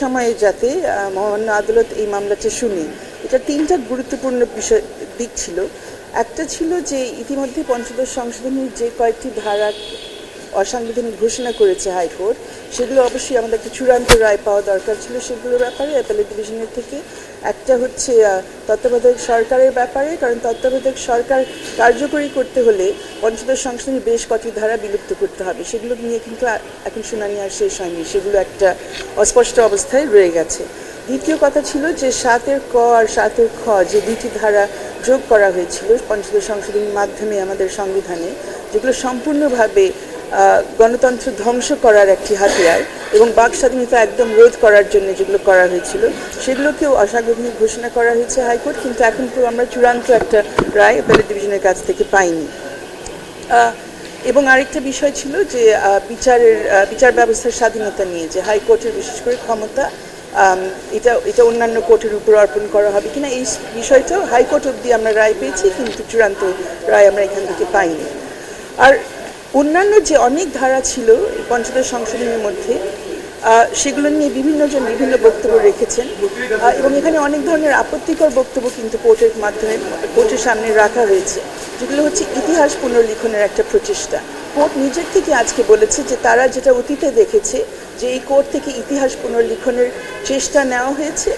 সময়ে যাতে মহামান্য আদালত এই মামলাটা শুনে, এটা তিনটা গুরুত্বপূর্ণ দিক ছিল। একটা ছিল যে ইতিমধ্যে পঞ্চদশ সংশোধনীর যে কয়েকটি ধারা অসাংবিধানিক ঘোষণা করেছে হাইকোর্ট, সেগুলো অবশ্যই আমাদের একটা চূড়ান্ত রায় পাওয়া দরকার ছিল সেগুলোর ব্যাপারে অ্যাপেলেট ডিভিশনের থেকে। একটা হচ্ছে তত্ত্বাবধায়ক সরকারের ব্যাপারে, কারণ তত্ত্বাবধায়ক সরকার কার্যকরী করতে হলে পঞ্চদশ সংশোধনীর বেশ কটি ধারা বিলুপ্ত করতে হবে, সেগুলো নিয়ে কিন্তু এখন শুনানি আর শেষ হয়নি, সেগুলো একটা অস্পষ্ট অবস্থায় রয়ে গেছে। দ্বিতীয় কথা ছিল যে 7-এর ক আর 7-এর খ যে দুটি ধারা যোগ করা হয়েছিল পঞ্চদশ সংশোধনীর মাধ্যমে আমাদের সংবিধানে, যেগুলো সম্পূর্ণভাবে গণতন্ত্র ধ্বংস করার একটি হাতিয়ার এবং বাক স্বাধীনতা একদম রোধ করার জন্য যেগুলো করা হয়েছিল, সেগুলোকেও অসাংবিধানিক ঘোষণা করা হয়েছে হাইকোর্ট, কিন্তু এখন তো আমরা চূড়ান্ত একটা রায় অ্যাপেলেট ডিভিশনের কাছ থেকে পাইনি। এবং আরেকটা বিষয় ছিল যে বিচার ব্যবস্থার স্বাধীনতা নিয়ে, যে হাইকোর্টের বিশেষ করে ক্ষমতা এটা অন্যান্য কোর্টের উপর অর্পণ করা হবে কিনা, এই বিষয়টাও হাইকোর্ট অবধি আমরা রায় পেয়েছি, কিন্তু চূড়ান্ত রায় আমরা এখান থেকে পাইনি। আর অন্যান্য যে অনেক ধারা ছিল পঞ্চদশ সংশোধনীর মধ্যে, সেগুলো নিয়ে বিভিন্নজন বিভিন্ন বক্তব্য রেখেছেন এবং এখানে অনেক ধরনের আপত্তিকর বক্তব্য কিন্তু কোর্টের সামনে রাখা হয়েছে, যেগুলো হচ্ছে ইতিহাস পুনর্লিখনের একটা প্রচেষ্টা। কোর্ট নিজের থেকে আজকে বলেছে যে তারা যেটা অতীতে দেখেছে যে এই কোর্ট থেকে ইতিহাস পুনর্লিখনের চেষ্টা নেওয়া হয়েছে।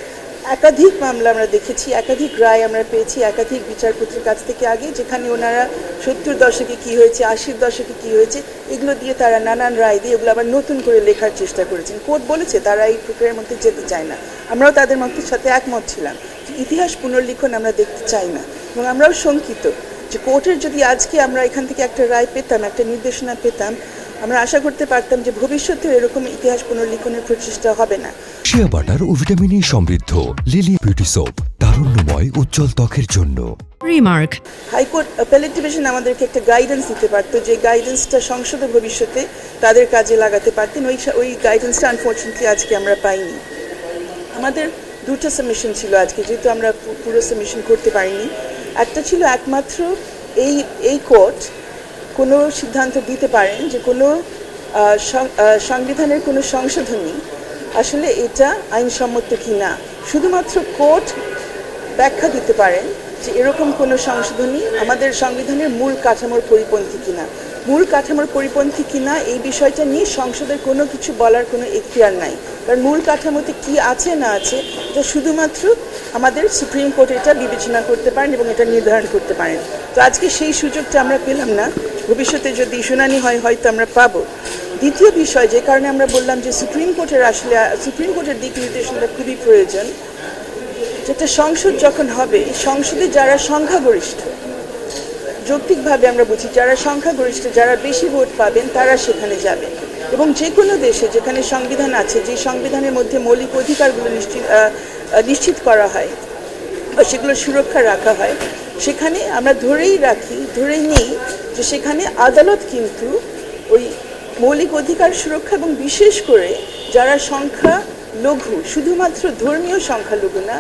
একাধিক মামলা আমরা দেখেছি, একাধিক রায় আমরা পেয়েছি একাধিক বিচারপতির কাছ থেকে আগে, যেখানে ওনারা 70 দশকে কী হয়েছে, 80 দশকে কী হয়েছে, এগুলো দিয়ে তারা নানান রায় দিয়ে এগুলো আবার নতুন করে লেখার চেষ্টা করেছেন। কোর্ট বলেছে তারা এই প্রক্রিয়ার মধ্যে যেতে চায় না। আমরাও তাদের সাথে একমত ছিলাম যে ইতিহাস পুনর্লিখন আমরা দেখতে চাই না, এবং আমরাও শঙ্কিত যে কোর্টের যদি আজকে আমরা এখান থেকে একটা রায় পেতাম, একটা নির্দেশনা পেতাম, আমরা আশা করতে পারতাম যে ভবিষ্যতেও এরকম ইতিহাস পুনর্লিখনের প্রচেষ্টা হবে না। শিয়া বাটার ও ভিটামিনে সমৃদ্ধ লিলি বিউটি সোপ, তারুণ্যময় উজ্জ্বল ত্বকের জন্য। রিমার্ক, হাইকোর্ট অ্যাপেলেট ডিভিশন আমাদেরকে একটা গাইডেন্স দিতে পারতো, যে গাইডেন্সটা সংসদে ভবিষ্যতে তাদের কাজে লাগাতে পারতেন। ওই গাইডেন্সটা আনফর্চুনেটলি আজকে আমরা পাইনি। আমাদের দুটো সাবমিশন ছিল আজকে, যেহেতু আমরা পুরো সাবমিশন করতে পারিনি। একটা ছিল একমাত্র এই কোর্ট কোনো সিদ্ধান্ত দিতে পারেন যে কোনো সংবিধানের কোনো সংশোধনী আসলে এটা আইনসম্মত কি না। শুধুমাত্র কোর্ট ব্যাখ্যা দিতে পারেন যে এরকম কোনো সংশোধনী আমাদের সংবিধানের মূল কাঠামোর পরিপন্থী কিনা। মূল কাঠামোর পরিপন্থী কিনা এই বিষয়টা নিয়ে সংসদের কোনো কিছু বলার কোনো এখতিয়ার নাই, কারণ মূল কাঠামোতে কি আছে না আছে এটা শুধুমাত্র আমাদের সুপ্রিম কোর্ট এটা বিবেচনা করতে পারেন এবং এটা নির্ধারণ করতে পারেন। তো আজকে সেই সুযোগটা আমরা পেলাম না, ভবিষ্যতে যদি শুনানি হয় হয়তো আমরা পাবো। দ্বিতীয় বিষয়, যে কারণে আমরা বললাম যে সুপ্রিম কোর্টের দিক নির্দেশনাটা খুবই প্রয়োজন, যেটা সংসদ যখন হবে, সংসদে যারা সংখ্যাগরিষ্ঠ, যৌক্তিকভাবে আমরা বুঝি যারা সংখ্যাগরিষ্ঠ, যারা বেশি ভোট পাবেন তারা সেখানে যাবেন। এবং যে কোনো দেশে যেখানে সংবিধান আছে, যে সংবিধানের মধ্যে মৌলিক অধিকারগুলো নিশ্চিত করা হয় বা সেগুলো সুরক্ষা রাখা হয়, সেখানে আমরা ধরেই নিই যে সেখানে আদালত কিন্তু ওই মৌলিক অধিকার সুরক্ষা এবং বিশেষ করে যারা সংখ্যালঘু, শুধুমাত্র ধর্মীয় সংখ্যালঘু না,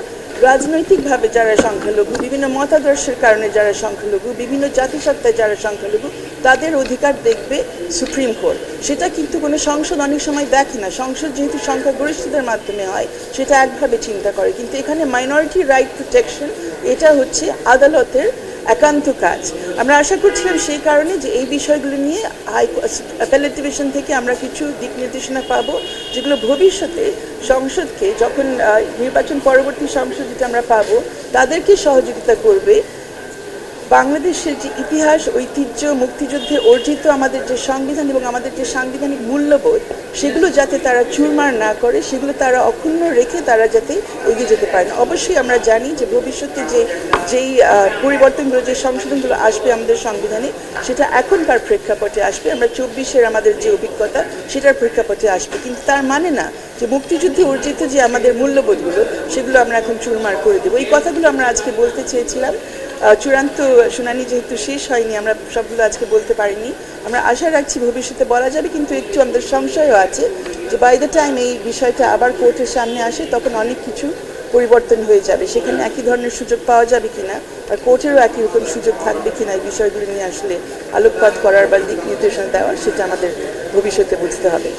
রাজনৈতিকভাবে যারা সংখ্যালঘু, বিভিন্ন মতাদর্শের কারণে যারা সংখ্যালঘু, বিভিন্ন জাতিসত্তায় যারা সংখ্যালঘু, তাদের অধিকার দেখবে সুপ্রিম কোর্ট। সেটা কিন্তু কোনো সংসদ অনেক সময় দেখে না। সংসদ যেহেতু সংখ্যাগরিষ্ঠদের মাধ্যমে হয়, সেটা একভাবে চিন্তা করে, কিন্তু এখানে মাইনরিটি রাইট প্রোটেকশন এটা হচ্ছে আদালতের একান্ত কাজ। আমরা আশা করছিলাম সেই কারণে যে এই বিষয়গুলো নিয়ে অ্যাপেলেট ডিভিশন থেকে আমরা কিছু দিক নির্দেশনা পাবো, যেগুলো ভবিষ্যতে সংসদকে, যখন নির্বাচন পরবর্তী সংসদ যেটা আমরা পাবো, তাদেরকে সহযোগিতা করবে বাংলাদেশের যে ইতিহাস, ঐতিহ্য, মুক্তিযুদ্ধে অর্জিত আমাদের যে সংবিধান এবং আমাদের যে সাংবিধানিক মূল্যবোধ, সেগুলো যাতে তারা চুরমার না করে, সেগুলো তারা অক্ষুণ্ণ রেখে তারা যাতে এগিয়ে যেতে পারে। অবশ্যই আমরা জানি যে ভবিষ্যতে যেই পরিবর্তনগুলো, যে সংশোধনগুলো আসবে আমাদের সংবিধানে, সেটা এখনকার প্রেক্ষাপটে আসবে, আমরা 24-এর আমাদের যে অভিজ্ঞতা সেটার প্রেক্ষাপটে আসবে, কিন্তু তার মানে না যে মুক্তিযুদ্ধে অর্জিত যে আমাদের মূল্যবোধগুলো সেগুলো আমরা এখন চুরমার করে দেবো। এই কথাগুলো আমরা আজকে বলতে চেয়েছিলাম। চূড়ান্ত শুনানি যেহেতু শেষ হয়নি, আমরা সবগুলো আজকে বলতে পারিনি। আমরা আশা রাখছি ভবিষ্যতে বলা যাবে, কিন্তু একটু আমাদের সংশয়ও আছে যে বাই দ্য টাইম এই বিষয়টা আবার কোর্টের সামনে আসে, তখন অনেক কিছু পরিবর্তন হয়ে যাবে, সেখানে একই ধরনের সুযোগ পাওয়া যাবে কিনা, আর কোর্টেরও একই রকম সুযোগ থাকবে কিনা এই বিষয়গুলো নিয়ে আসলে আলোকপাত করার বা দিক নির্দেশনা দেওয়ার, সেটা আমাদের ভবিষ্যতে বুঝতে হবে।